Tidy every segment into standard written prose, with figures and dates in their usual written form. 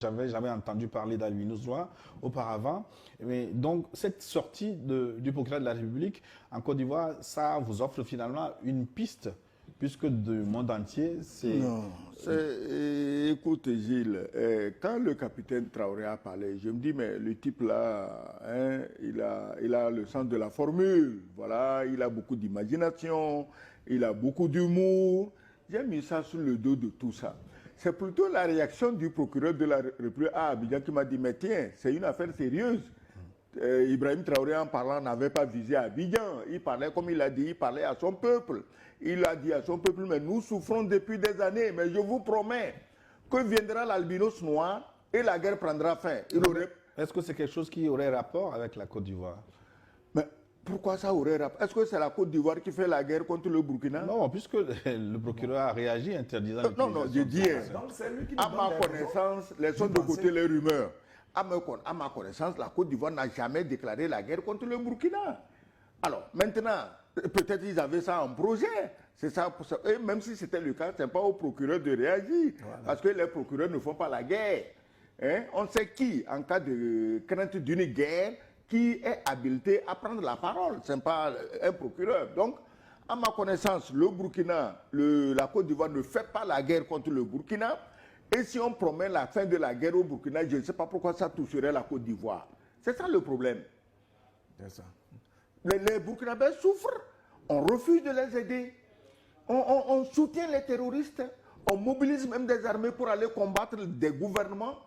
J'avais jamais entendu parler d'Albinos Noir auparavant. Mais donc, cette sortie du procureur de la République en Côte d'Ivoire, ça vous offre finalement une piste, puisque du monde entier, c'est... Non, écoute Gilles, quand le capitaine Traoré a parlé, je me dis, mais le type là, hein, il a le sens de la formule, voilà, il a beaucoup d'imagination, il a beaucoup d'humour. J'ai mis ça sur le dos de tout ça. C'est plutôt la réaction du procureur de la République à Abidjan qui m'a dit, mais tiens, c'est une affaire sérieuse. Ibrahim Traoré, en parlant, n'avait pas visé Abidjan. Il parlait, comme il a dit, il parlait à son peuple. Il a dit à son peuple, mais nous souffrons depuis des années, mais je vous promets que viendra l'albinos noir et la guerre prendra fin. Est-ce que c'est quelque chose qui aurait rapport avec la Côte d'Ivoire? Mais pourquoi ça aurait rapport? Est-ce que c'est la Côte d'Ivoire qui fait la guerre contre le Burkina? Non, puisque le procureur a réagi interdisant Non, je dis, à ma connaissance, laissons de côté les rumeurs. À ma connaissance, la Côte d'Ivoire n'a jamais déclaré la guerre contre le Burkina. Alors, maintenant, peut-être ils avaient ça en projet. C'est ça, et même si c'était le cas, ce n'est pas au procureur de réagir. Voilà. Parce que les procureurs ne font pas la guerre. Hein? On sait qui, en cas de crainte d'une guerre, qui est habilité à prendre la parole. Ce n'est pas un procureur. Donc, à ma connaissance, le Burkina, la Côte d'Ivoire ne fait pas la guerre contre le Burkina. Et si on promet la fin de la guerre au Burkina, je ne sais pas pourquoi ça toucherait la Côte d'Ivoire. C'est ça le problème. C'est ça. Les Burkinabés souffrent. On refuse de les aider. On soutient les terroristes. On mobilise même des armées pour aller combattre des gouvernements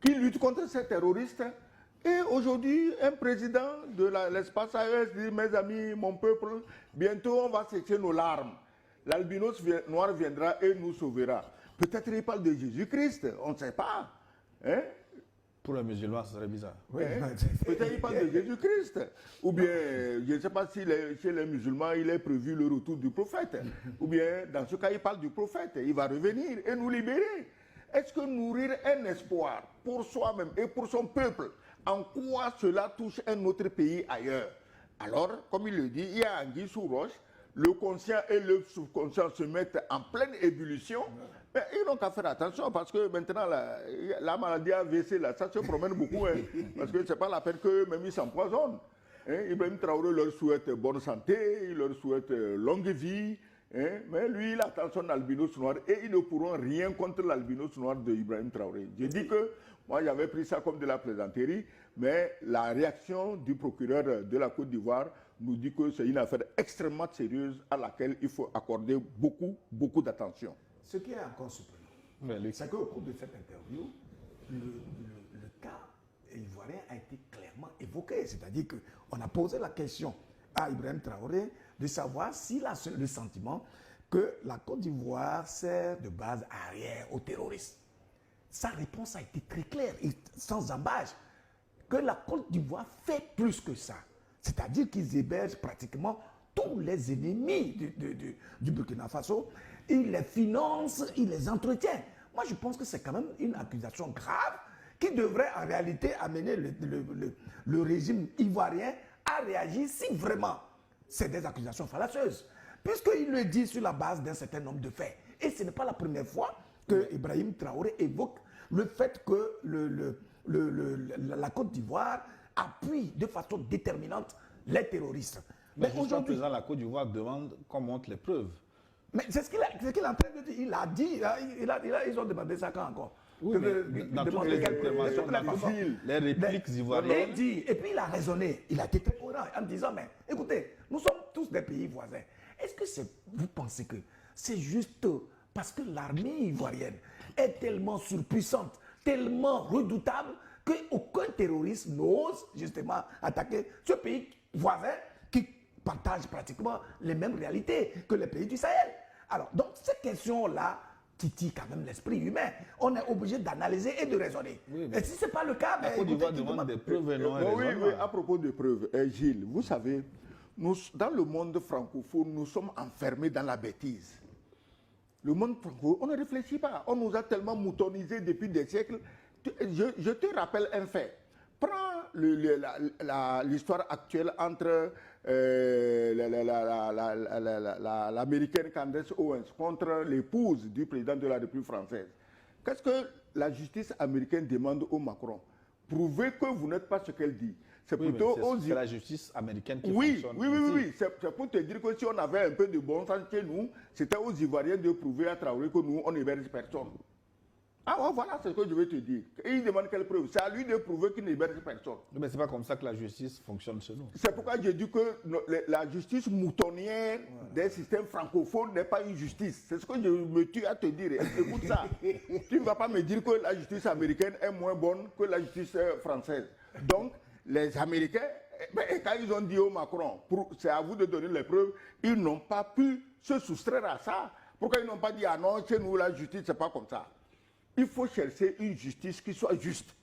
qui luttent contre ces terroristes. Et aujourd'hui, un président de l'espace AES dit, mes amis, mon peuple, bientôt on va sécher nos larmes. L'albinos noir viendra et nous sauvera. Peut-être il parle de Jésus-Christ, on ne sait pas. Hein? Pour un musulman, ce serait bizarre. Oui. Peut-être il parle de Jésus-Christ. Ou bien, je ne sais pas si chez les musulmans, il est prévu le retour du prophète. Ou bien, dans ce cas, il parle du prophète. Il va revenir et nous libérer. Est-ce que nourrir un espoir pour soi-même et pour son peuple, en quoi cela touche un autre pays ailleurs? Alors, comme il le dit, il y a anguille sous roche. Le conscient et le subconscient se mettent en pleine ébullition. Mais ils n'ont qu'à faire attention parce que maintenant, la maladie AVC, là, ça se promène beaucoup. Hein, parce que ce n'est pas la peine qu'eux-mêmes ils s'empoisonnent. Hein, Ibrahim Traoré leur souhaite bonne santé, il leur souhaite longue vie. Hein, mais lui, il attend son albinos noir et ils ne pourront rien contre l'albinos noir de Ibrahim Traoré. Je dis que moi, j'avais pris ça comme de la plaisanterie, mais la réaction du procureur de la Côte d'Ivoire nous dit que c'est une affaire extrêmement sérieuse à laquelle il faut accorder beaucoup d'attention. Ce qui est encore surprenant, c'est qu'au cours de cette interview, le cas ivoirien a été clairement évoqué. C'est-à-dire qu'on a posé la question à Ibrahim Traoré de savoir s'il a le sentiment que la Côte d'Ivoire sert de base arrière aux terroristes. Sa réponse a été très claire et sans embâche, que la Côte d'Ivoire fait plus que ça. C'est-à-dire qu'ils hébergent pratiquement tous les ennemis du Burkina Faso. Ils les financent, ils les entretiennent. Moi, je pense que c'est quand même une accusation grave qui devrait en réalité amener le régime ivoirien à réagir si vraiment c'est des accusations fallacieuses. Puisqu'il le dit sur la base d'un certain nombre de faits. Et ce n'est pas la première fois que Ibrahim Traoré évoque le fait que la Côte d'Ivoire appuie de façon déterminante les terroristes. Mais jusqu'à présent, la Côte d'Ivoire demande qu'on montre les preuves. Mais c'est ce qu'il est en train de dire. Il a dit, ils ont demandé ça quand encore. Oui, dans toutes les interventions, les répliques ivoiriennes. Et puis il a raisonné, il a été très courant en disant, mais écoutez, nous sommes tous des pays voisins. Est-ce que vous pensez que c'est juste parce que l'armée ivoirienne est tellement surpuissante, tellement redoutable, qu'aucun terroriste n'ose justement attaquer ce pays voisin qui partage pratiquement les mêmes réalités que les pays du Sahel? Alors, donc, ces questions-là titillent quand même l'esprit humain. On est obligé d'analyser et de raisonner. Oui, et si ce n'est pas le cas, la Côte d'Ivoire demande des preuves et non un raisonnement. Oui, à propos de preuves, Gilles, vous savez, dans le monde francophone, nous sommes enfermés dans la bêtise. Le monde francophone, on ne réfléchit pas. On nous a tellement moutonnisés depuis des siècles. Je te rappelle un fait. Prends l'histoire actuelle entre l'américaine Candace Owens contre l'épouse du président de la République française. Qu'est-ce que la justice américaine demande au Macron, prouvez que vous n'êtes pas ce qu'elle dit. C'est Oui, plutôt c'est la justice américaine qui oui, fonctionne. oui. C'est pour te dire que si on avait un peu de bon sens chez nous, c'était aux Ivoiriens de prouver à Traoré que nous, on n'héberge personne. Ah ouais, voilà ce que je veux te dire. Et il demande quelle preuve. C'est à lui de prouver qu'il n'héberge personne. Mais ce n'est pas comme ça que la justice fonctionne chez nous. C'est pourquoi j'ai dit que la justice moutonnière des systèmes francophones n'est pas une justice. C'est ce que je me tue à te dire. Écoute ça. Tu ne vas pas me dire que la justice américaine est moins bonne que la justice française. Donc, les Américains, quand ils ont dit au Macron, c'est à vous de donner les preuves, ils n'ont pas pu se soustraire à ça. Pourquoi ils n'ont pas dit, ah non, chez nous, la justice, c'est pas comme ça. Il faut chercher une justice qui soit juste.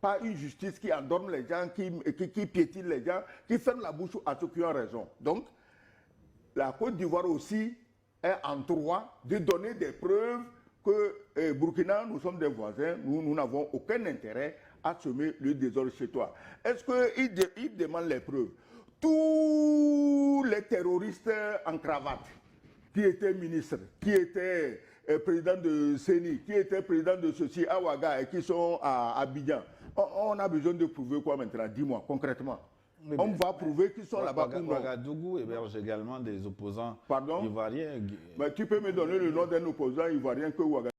Pas une justice qui endorme les gens, qui piétine les gens, qui ferme la bouche à ceux qui ont raison. Donc, la Côte d'Ivoire aussi est en droit de donner des preuves que Burkina, nous sommes des voisins, nous n'avons aucun intérêt à semer le désordre chez toi. Est-ce qu'il demande les preuves? Tous les terroristes en cravate, qui étaient ministres, qui étaient président de CENI, qui était président de ceci à Ouaga et qui sont à Abidjan. On a besoin de prouver quoi maintenant? Dis-moi concrètement. On va prouver qu'ils sont là-bas ou non? Ouagadougou héberge également des opposants ivoiriens. Mais tu peux me donner le nom d'un opposant ivoirien que Ouaga